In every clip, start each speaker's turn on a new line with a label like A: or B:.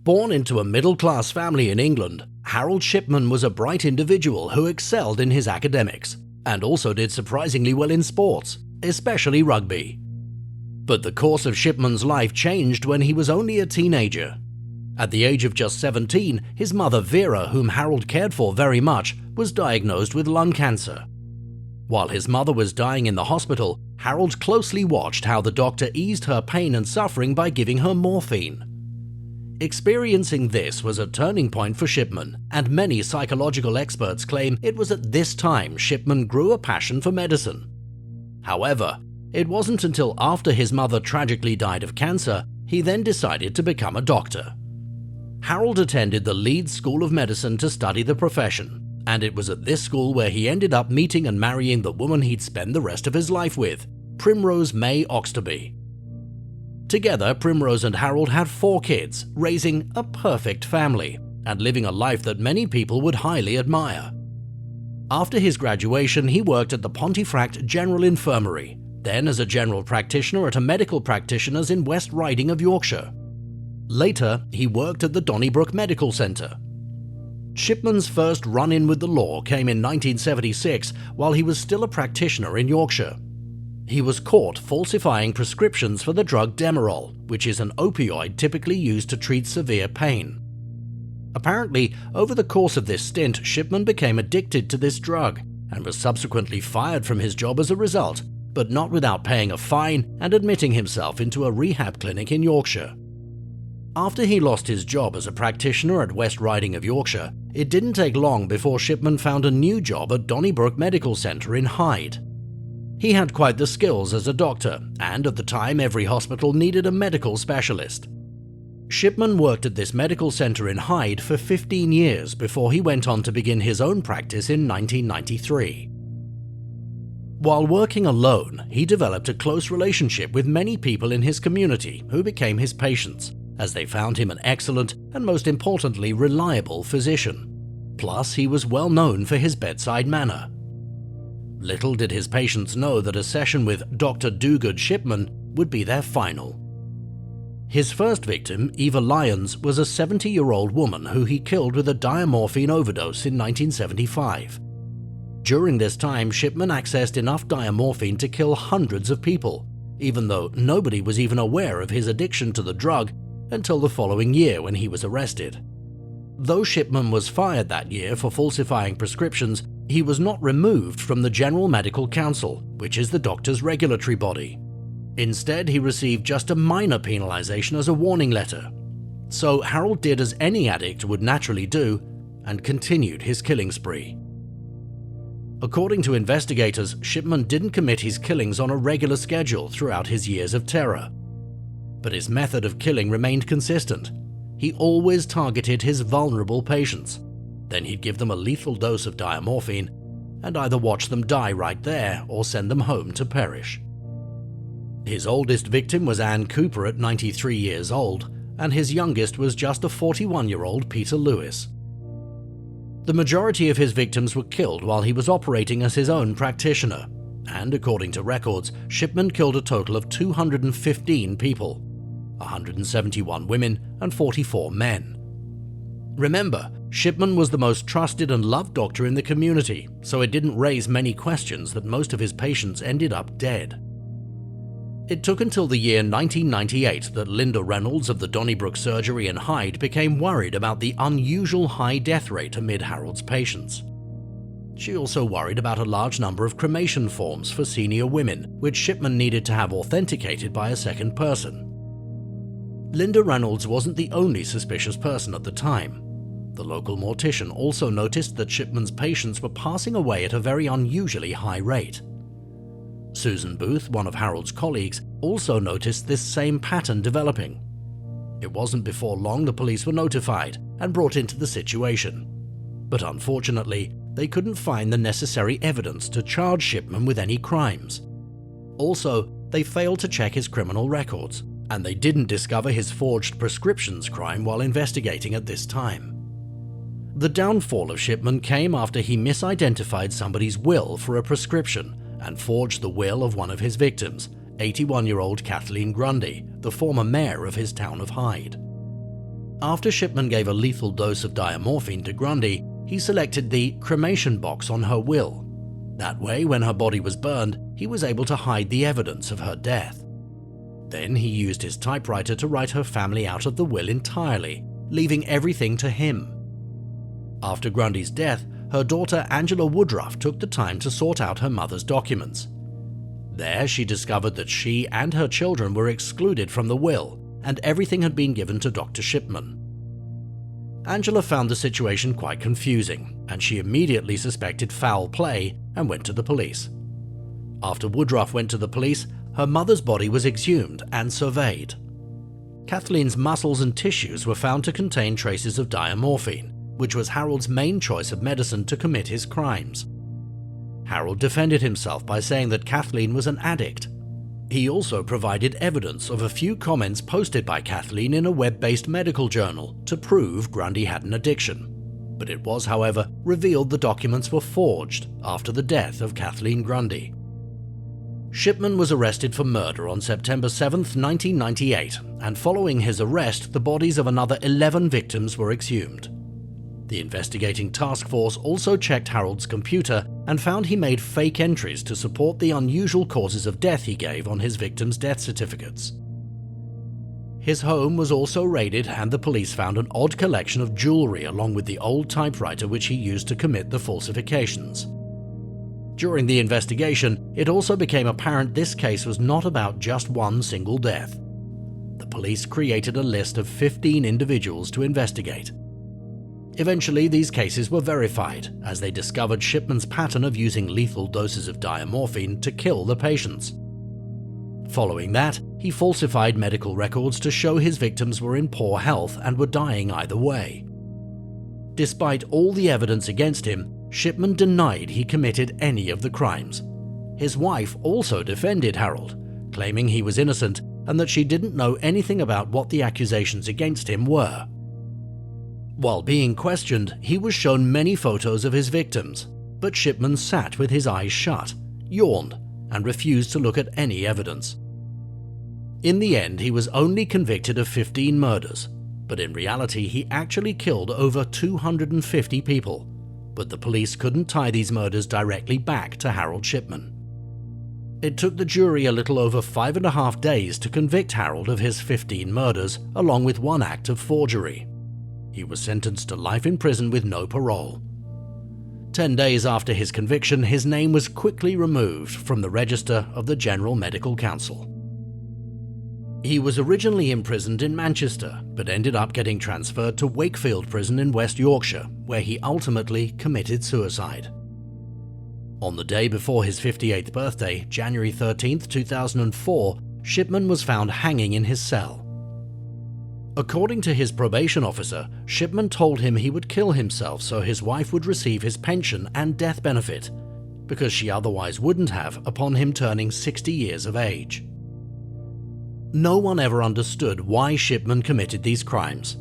A: Born into a middle-class family in England, Harold Shipman was a bright individual who excelled in his academics and also did surprisingly well in sports, especially rugby. But the course of Shipman's life changed when he was only a teenager. At the age of just 17, his mother Vera, whom Harold cared for very much, was diagnosed with lung cancer. While his mother was dying in the hospital, Harold closely watched how the doctor eased her pain and suffering by giving her morphine. Experiencing this was a turning point for Shipman, and many psychological experts claim it was at this time Shipman grew a passion for medicine. However, it wasn't until after his mother tragically died of cancer he then decided to become a doctor. Harold attended the Leeds School of Medicine to study the profession, and it was at this school where he ended up meeting and marrying the woman he'd spend the rest of his life with, Primrose May Oxtoby. Together, Primrose and Harold had 4 kids, raising a perfect family and living a life that many people would highly admire. After his graduation, he worked at the Pontefract General Infirmary, then as a general practitioner at a medical practitioner's in West Riding of Yorkshire. Later, he worked at the Donnybrook Medical Centre. Shipman's first run-in with the law came in 1976 while he was still a practitioner in Yorkshire. He was caught falsifying prescriptions for the drug Demerol, which is an opioid typically used to treat severe pain. Apparently, over the course of this stint, Shipman became addicted to this drug and was subsequently fired from his job as a result, but not without paying a fine and admitting himself into a rehab clinic in Yorkshire. After he lost his job as a practitioner at West Riding of Yorkshire, it didn't take long before Shipman found a new job at Donnybrook Medical Centre in Hyde. He had quite the skills as a doctor, and at the time every hospital needed a medical specialist. Shipman worked at this medical centre in Hyde for 15 years before he went on to begin his own practice in 1993. While working alone, he developed a close relationship with many people in his community who became his patients, as they found him an excellent and, most importantly, reliable physician. Plus, he was well known for his bedside manner. Little did his patients know that a session with Dr. Dogood Shipman would be their final. His first victim, Eva Lyons, was a 70-year-old woman who he killed with a diamorphine overdose in 1975. During this time, Shipman accessed enough diamorphine to kill hundreds of people, even though nobody was even aware of his addiction to the drug until the following year when he was arrested. Though Shipman was fired that year for falsifying prescriptions, he was not removed from the General Medical Council, which is the doctor's regulatory body. Instead, he received just a minor penalization as a warning letter. So Harold did as any addict would naturally do and continued his killing spree. According to investigators, Shipman didn't commit his killings on a regular schedule throughout his years of terror. But his method of killing remained consistent. He always targeted his vulnerable patients. Then he'd give them a lethal dose of diamorphine and either watch them die right there or send them home to perish. His oldest victim was Ann Cooper at 93 years old, and his youngest was just a 41-year-old Peter Lewis. The majority of his victims were killed while he was operating as his own practitioner, and according to records, Shipman killed a total of 215 people, 171 women and 44 men. Remember, Shipman was the most trusted and loved doctor in the community, so it didn't raise many questions that most of his patients ended up dead. It took until the year 1998 that Linda Reynolds of the Donnybrook Surgery in Hyde became worried about the unusual high death rate amid Harold's patients. She also worried about a large number of cremation forms for senior women, which Shipman needed to have authenticated by a second person. Linda Reynolds wasn't the only suspicious person at the time. The local mortician also noticed that Shipman's patients were passing away at a very unusually high rate. Susan Booth, one of Harold's colleagues, also noticed this same pattern developing. It wasn't before long the police were notified and brought into the situation. But unfortunately, they couldn't find the necessary evidence to charge Shipman with any crimes. Also, they failed to check his criminal records, and they didn't discover his forged prescriptions crime while investigating at this time. The downfall of Shipman came after he misidentified somebody's will for a prescription and forged the will of one of his victims, 81-year-old Kathleen Grundy, the former mayor of his town of Hyde. After Shipman gave a lethal dose of diamorphine to Grundy, he selected the cremation box on her will. That way, when her body was burned, he was able to hide the evidence of her death. Then he used his typewriter to write her family out of the will entirely, leaving everything to him. After Grundy's death, her daughter Angela Woodruff took the time to sort out her mother's documents. There, she discovered that she and her children were excluded from the will, and everything had been given to Dr. Shipman. Angela found the situation quite confusing, and she immediately suspected foul play and went to the police. After Woodruff went to the police, her mother's body was exhumed and surveyed. Kathleen's muscles and tissues were found to contain traces of diamorphine, which was Harold's main choice of medicine to commit his crimes. Harold defended himself by saying that Kathleen was an addict. He also provided evidence of a few comments posted by Kathleen in a web-based medical journal to prove Grundy had an addiction. But it was, however, revealed the documents were forged after the death of Kathleen Grundy. Shipman was arrested for murder on September 7, 1998, and following his arrest, the bodies of another 11 victims were exhumed. The investigating task force also checked Harold's computer and found he made fake entries to support the unusual causes of death he gave on his victims' death certificates. His home was also raided, and the police found an odd collection of jewelry along with the old typewriter which he used to commit the falsifications. During the investigation, it also became apparent this case was not about just one single death. The police created a list of 15 individuals to investigate. Eventually, these cases were verified, as they discovered Shipman's pattern of using lethal doses of diamorphine to kill the patients. Following that, he falsified medical records to show his victims were in poor health and were dying either way. Despite all the evidence against him, Shipman denied he committed any of the crimes. His wife also defended Harold, claiming he was innocent and that she didn't know anything about what the accusations against him were. While being questioned, he was shown many photos of his victims, but Shipman sat with his eyes shut, yawned, and refused to look at any evidence. In the end, he was only convicted of 15 murders, but in reality he actually killed over 250 people, but the police couldn't tie these murders directly back to Harold Shipman. It took the jury a little over 5.5 days to convict Harold of his 15 murders, along with one act of forgery. He was sentenced to life in prison with no parole. 10 days after his conviction, his name was quickly removed from the register of the General Medical Council. He was originally imprisoned in Manchester, but ended up getting transferred to Wakefield Prison in West Yorkshire, where he ultimately committed suicide. On the day before his 58th birthday, January 13, 2004, Shipman was found hanging in his cell. According to his probation officer, Shipman told him he would kill himself so his wife would receive his pension and death benefit, because she otherwise wouldn't have upon him turning 60 years of age. No one ever understood why Shipman committed these crimes.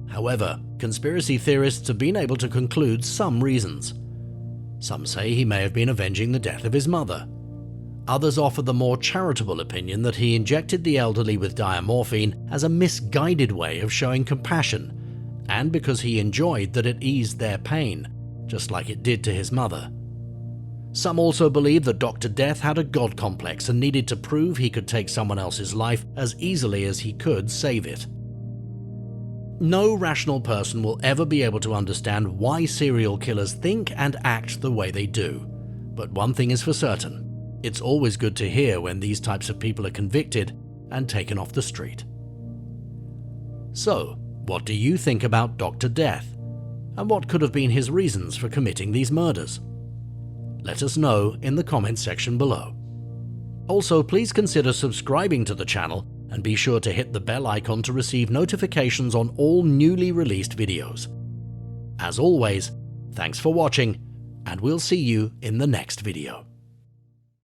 A: However, conspiracy theorists have been able to conclude some reasons. Some say he may have been avenging the death of his mother. Others offer the more charitable opinion that he injected the elderly with diamorphine as a misguided way of showing compassion, and because he enjoyed that it eased their pain, just like it did to his mother. Some also believe that Dr. Death had a god complex and needed to prove he could take someone else's life as easily as he could save it. No rational person will ever be able to understand why serial killers think and act the way they do, but one thing is for certain. It's always good to hear when these types of people are convicted and taken off the street. So, what do you think about Dr. Death? And what could have been his reasons for committing these murders? Let us know in the comments section below. Also, please consider subscribing to the channel and be sure to hit the bell icon to receive notifications on all newly released videos. As always, thanks for watching, and we'll see you in the next video.